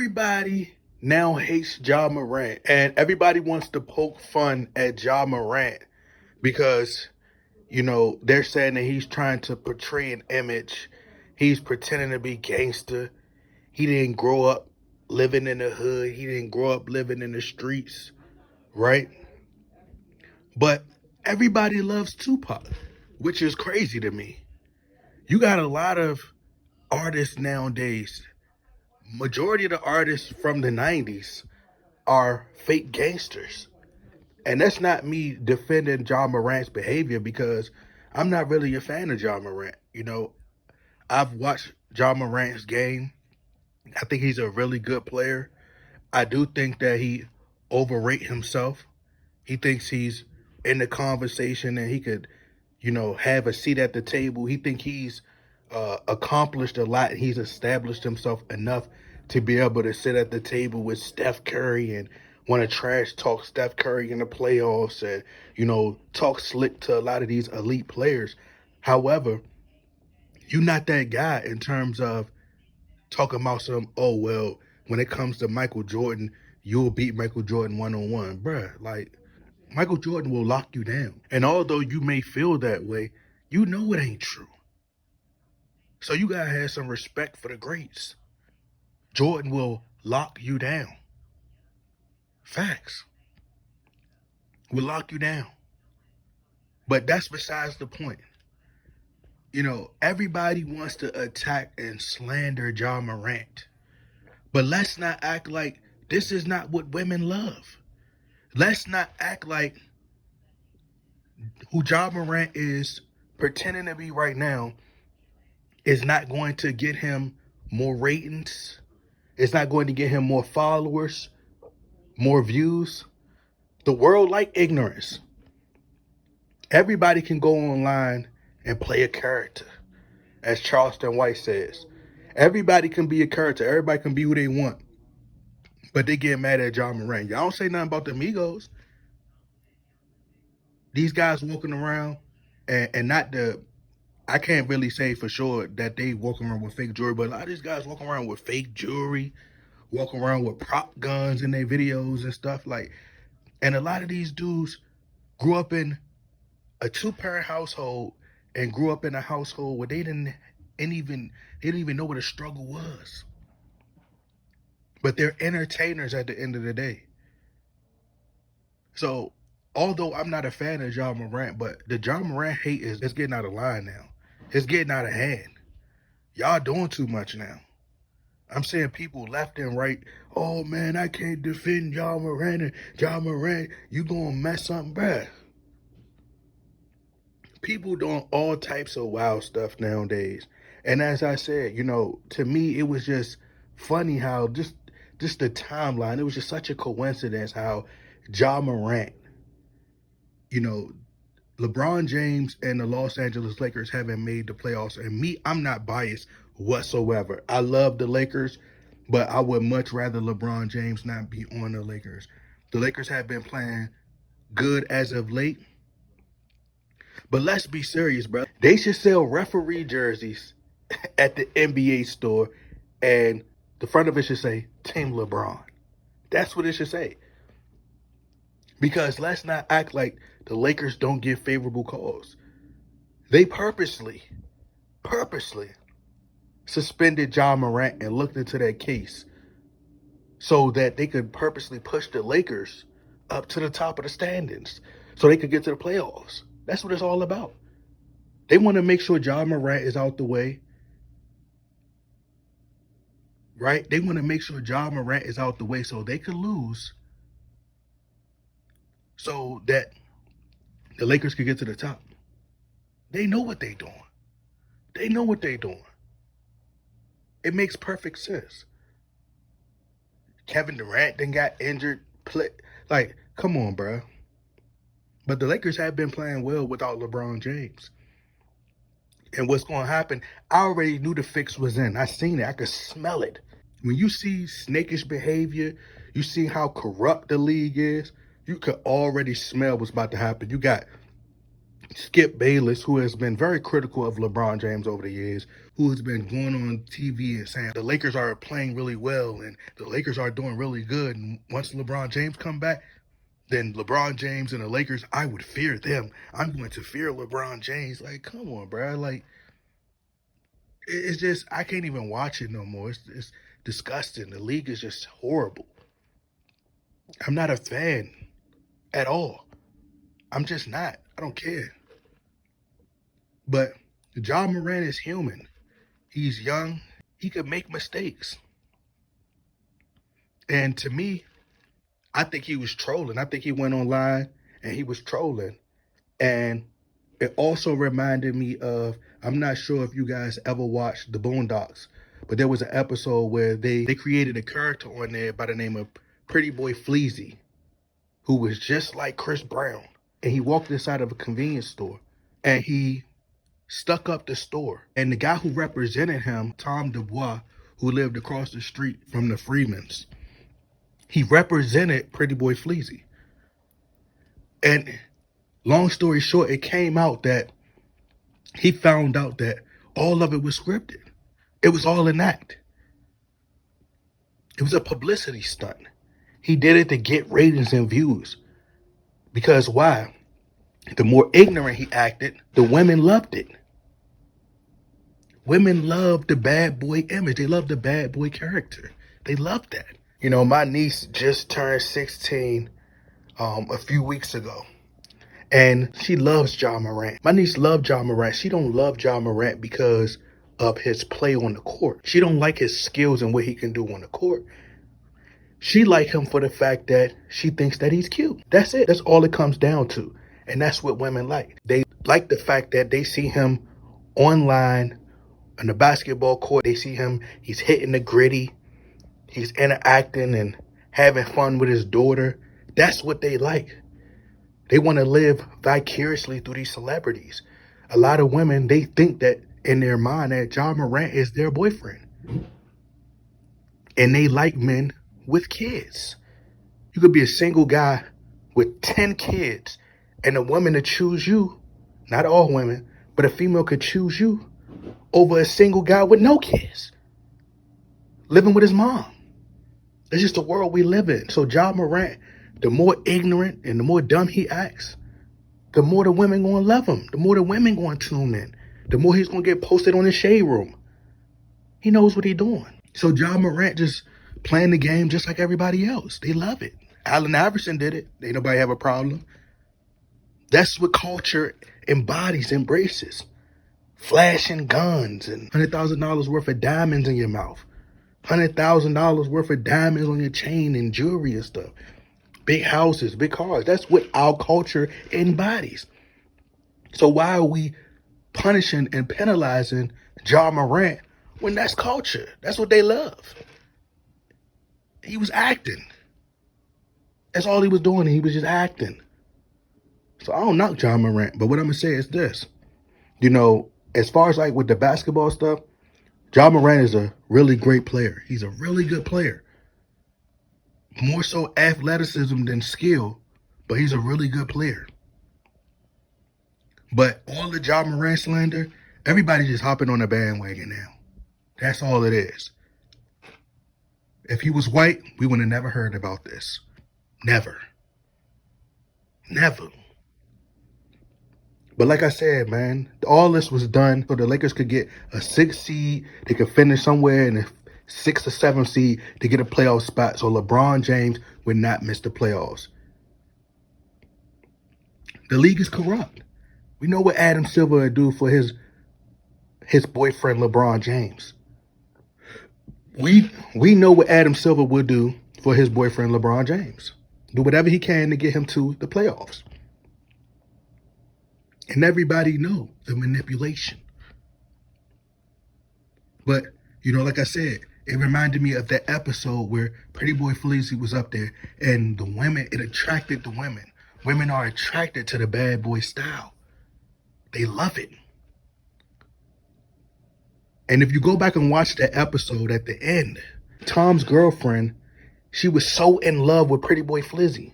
everybody now hates Ja Morant, and everybody wants to poke fun at Ja Morant because, they're saying that he's trying to portray an image. He's pretending to be gangster. He didn't grow up living in the hood. He didn't grow up living in the streets, right? But everybody loves Tupac, which is crazy to me. You got a lot of artists nowadays. Majority of the artists from the 90s are fake gangsters. And that's not me defending Ja Morant's behavior because I'm not really a fan of Ja Morant. I've watched Ja Morant's game. I think he's a really good player. I do think that he overrate himself. He thinks he's in the conversation and he could, have a seat at the table. He think he's accomplished a lot. He's established himself enough to be able to sit at the table with Steph Curry and want to trash talk Steph Curry in the playoffs and, talk slick to a lot of these elite players. However, you're not that guy in terms of talking about oh, well, when it comes to Michael Jordan, you'll beat Michael Jordan one-on-one. Bruh, like, Michael Jordan will lock you down. And although you may feel that way, you know it ain't true. So you gotta have some respect for the greats. Jordan will lock you down. Facts. Will lock you down. But that's besides the point. Everybody wants to attack and slander Ja Morant. But let's not act like this is not what women love. Let's not act like who Ja Morant is pretending to be right now is not going to get him more ratings. It's not going to get him more followers, more views. The world like ignorance. Everybody can go online and play a character, as Charleston White says. Everybody can be a character. Everybody can be who they want. But they get mad at Ja Morant. Y'all don't say nothing about the Migos. These guys walking around and not the, I can't really say for sure that they walking around with fake jewelry, but a lot of these guys walking around with fake jewelry, walking around with prop guns in their videos and stuff like. And a lot of these dudes grew up in a two-parent household and grew up in a household where they didn't even know what a struggle was. But they're entertainers at the end of the day. So, although I'm not a fan of Ja Morant, but the Ja Morant hate is getting out of line now. It's getting out of hand. Y'all doing too much now. I'm seeing people left and right. Oh man, I can't defend Ja Morant and Ja Morant. You gonna mess something, bruh. People doing all types of wild stuff nowadays. And as I said, to me, it was just funny how just the timeline, it was just such a coincidence how Ja Morant, you know, LeBron James and the Los Angeles Lakers haven't made the playoffs. And me, I'm not biased whatsoever. I love the Lakers, but I would much rather LeBron James not be on the Lakers. The Lakers have been playing good as of late. But let's be serious, bro. They should sell referee jerseys at the NBA store, and the front of it should say Team LeBron. That's what it should say. Because let's not act like the Lakers don't get favorable calls. They purposely suspended Ja Morant and looked into that case so that they could purposely push the Lakers up to the top of the standings so they could get to the playoffs. That's what it's all about. They want to make sure Ja Morant is out the way, right? They want to make sure Ja Morant is out the way so they could lose so that the Lakers could get to the top. They know what they're doing. They know what they're doing. It makes perfect sense. Kevin Durant then got injured. Like, come on, bro. But the Lakers have been playing well without LeBron James. And what's going to happen, I already knew the fix was in. I seen it. I could smell it. When you see snakish behavior, you see how corrupt the league is, you could already smell what's about to happen. You got Skip Bayless, who has been very critical of LeBron James over the years, who has been going on TV and saying the Lakers are playing really well and the Lakers are doing really good. And once LeBron James come back, then LeBron James and the Lakers, I would fear them. I'm going to fear LeBron James. Like, come on, bro. Like, it's just, I can't even watch it no more. It's disgusting. The league is just horrible. I'm not a fan at all. I'm just not. I don't care. But John Morant is human. He's young. He could make mistakes. And to me, I think he was trolling. I think he went online and he was trolling. And it also reminded me of, I'm not sure if you guys ever watched The Boondocks, but there was an episode where they created a character on there by the name of Pretty Boy Fleazy, who was just like Chris Brown. And he walked inside of a convenience store and he stuck up the store. And the guy who represented him, Tom Dubois, who lived across the street from the Freemans, he represented Pretty Boy Fleazy. And long story short, it came out that he found out that all of it was scripted. It was all an act. It was a publicity stunt. He did it to get ratings and views. Because why? The more ignorant he acted, the women loved it. Women love the bad boy image. They love the bad boy character. They love that. You know, my niece just turned 16 a few weeks ago. And she loves Ja Morant. My niece loved Ja Morant. She don't love Ja Morant because of his play on the court. She don't like his skills and what he can do on the court. She like him for the fact that she thinks that he's cute. That's it. That's all it comes down to. And that's what women like. They like the fact that they see him online on the basketball court. They see him, he's hitting the gritty. He's interacting and having fun with his daughter. That's what they like. They want to live vicariously through these celebrities. A lot of women, they think that in their mind that Ja Morant is their boyfriend. And they like men with kids. You could be a single guy with 10 kids and a woman to choose you, not all women, but a female could choose you over a single guy with no kids, living with his mom. It's just the world we live in. So Ja Morant, the more ignorant and the more dumb he acts, the more the women gonna love him. The more the women gonna tune in. The more he's gonna get posted on the shade room. He knows what he's doing. So Ja Morant just playing the game just like everybody else. They love it. Allen Iverson did it. Ain't nobody have a problem. That's what culture embodies, embraces. Flashing guns and $100,000 worth of diamonds in your mouth. $100,000 worth of diamonds on your chain and jewelry and stuff. Big houses, big cars. That's what our culture embodies. So why are we punishing and penalizing Ja Morant when that's culture? That's what they love. He was acting. That's all he was doing. He was just acting. So I don't knock Ja Morant, but what I'm going to say is this. You know, as far as like with the basketball stuff, Ja Morant is a really great player. He's a really good player. More so athleticism than skill, but he's a really good player. But all the Ja Morant slander, everybody's just hopping on the bandwagon now. That's all it is. If he was white, we would have never heard about this. Never. Never. But like I said, man, all this was done so the Lakers could get a 6 seed. They could finish somewhere in the 6 or 7 seed to get a playoff spot so LeBron James would not miss the playoffs. The league is corrupt. We know what Adam Silver would do for his boyfriend LeBron James. We know what Adam Silver would do for his boyfriend LeBron James. Do whatever he can to get him to the playoffs. And everybody know the manipulation. But, you know, like I said, it reminded me of that episode where Pretty Boy Fleazy was up there and the women, it attracted the women. Women are attracted to the bad boy style. They love it. And if you go back and watch that episode at the end, Tom's girlfriend, she was so in love with Pretty Boy Fleazy.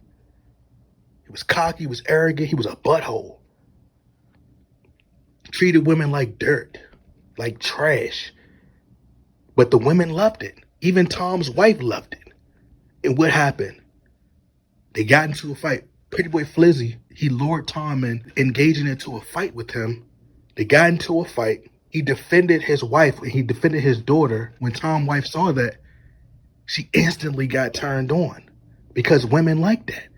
He was cocky, he was arrogant, he was a butthole. treated women like dirt, like trash. But the women loved it. Even Tom's wife loved it. And what happened? They got into a fight. Pretty Boy Flizzy, he lured Tom in, engaging into a fight with him. They got into a fight. He defended his wife and he defended his daughter. When Tom's wife saw that, she instantly got turned on because women like that.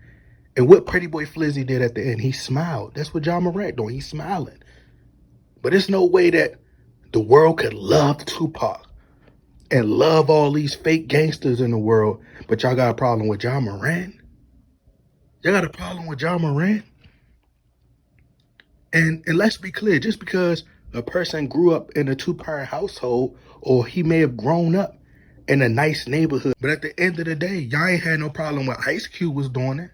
And what Pretty Boy Flizzy did at the end, he smiled. That's what Ja Morant doing. He's smiling. But there's no way that the world could love Tupac and love all these fake gangsters in the world, but y'all got a problem with Ja Morant? Y'all got a problem with Ja Morant? And let's be clear, just because a person grew up in a two-parent household, or he may have grown up in a nice neighborhood, but at the end of the day, y'all ain't had no problem with Ice Cube was doing it.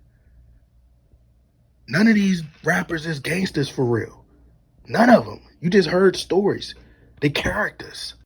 None of these rappers is gangsters for real. None of them. You just heard stories. They characters.